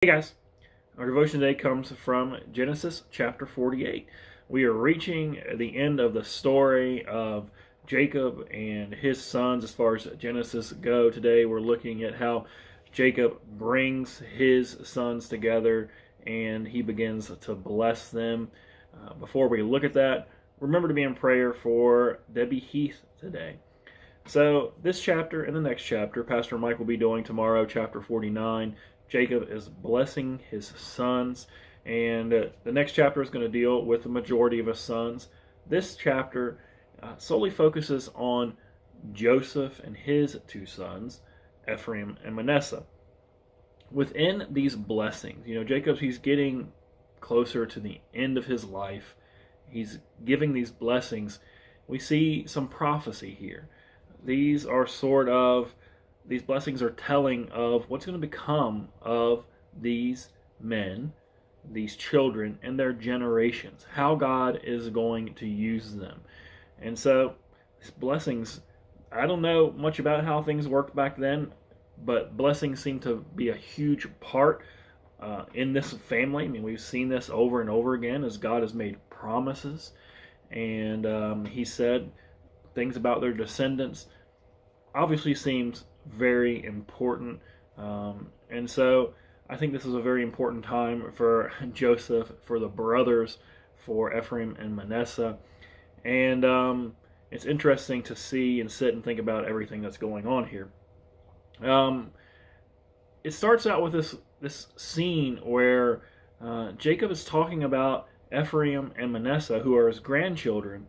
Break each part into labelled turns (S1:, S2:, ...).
S1: Hey guys, our devotion today comes from Genesis chapter 48. We are reaching the end of the story of Jacob and his sons as far as Genesis go. Today we're looking at how Jacob brings his sons together and he begins to bless them. Before we look at that, remember to be in prayer for Debbie Heath today. So this chapter and the next chapter, Pastor Mike will be doing tomorrow, chapter 49. Jacob is blessing his sons, and the next chapter is going to deal with the majority of his sons. This chapter solely focuses on Joseph and his two sons, Ephraim and Manasseh. Within these blessings, Jacob, he's getting closer to the end of his life. He's giving these blessings. We see some prophecy here. These blessings are telling of what's going to become of these men, these children, and their generations, how God is going to use them. And so, these blessings, I don't know much about how things worked back then, but blessings seem to be a huge part in this family. I mean, we've seen this over and over again as God has made promises, and He said things about their descendants. Obviously seems very important, and so I think this is a very important time for Joseph, for the brothers, for Ephraim and Manasseh, and it's interesting to see and sit and think about everything that's going on here. It starts out with this scene where Jacob is talking about Ephraim and Manasseh, who are his grandchildren,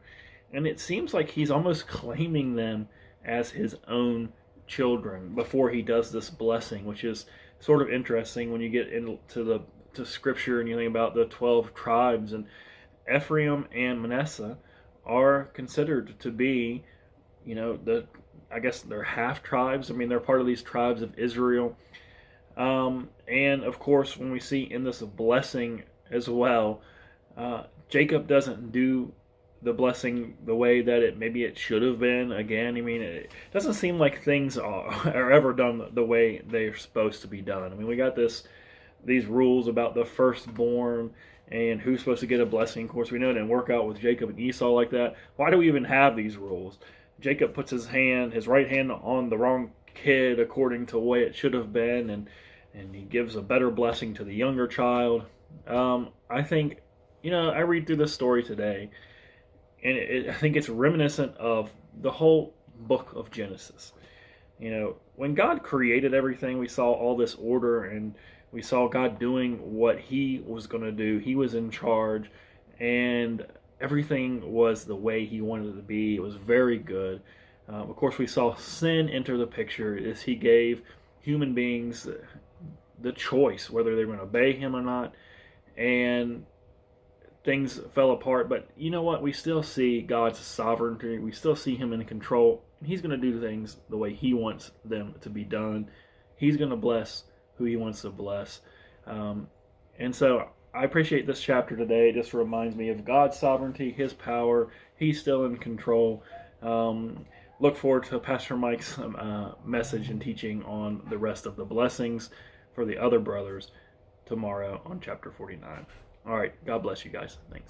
S1: and it seems like he's almost claiming them as his own children before he does this blessing, which is sort of interesting when you get into to scripture and you think about the 12 tribes, and Ephraim and Manasseh are considered to be, I guess they're half tribes. I mean, they're part of these tribes of Israel. And of course, when we see in this blessing as well, Jacob doesn't do the blessing the way that it should have been. Again, I mean, it doesn't seem like things are ever done the way they're supposed to be done. I mean, we got these rules about the firstborn and who's supposed to get a blessing. Of course, we know it didn't work out with Jacob and Esau like that. Why do we even have these rules? Jacob puts his right hand on the wrong kid according to the way it should have been, and he gives a better blessing to the younger child. I think, I read through this story today, and I think it's reminiscent of the whole book of Genesis. When God created everything, we saw all this order, and we saw God doing what He was going to do. He was in charge, and everything was the way He wanted it to be. It was very good. Of course, we saw sin enter the picture as He gave human beings the choice whether they were going to obey Him or not, and things fell apart. But you know what? We still see God's sovereignty. We still see Him in control. He's going to do things the way He wants them to be done. He's going to bless who He wants to bless. And so I appreciate this chapter today. It just reminds me of God's sovereignty, His power. He's still in control. Look forward to Pastor Mike's message and teaching on the rest of the blessings for the other brothers tomorrow on chapter 49. All right. God bless you guys. Thanks.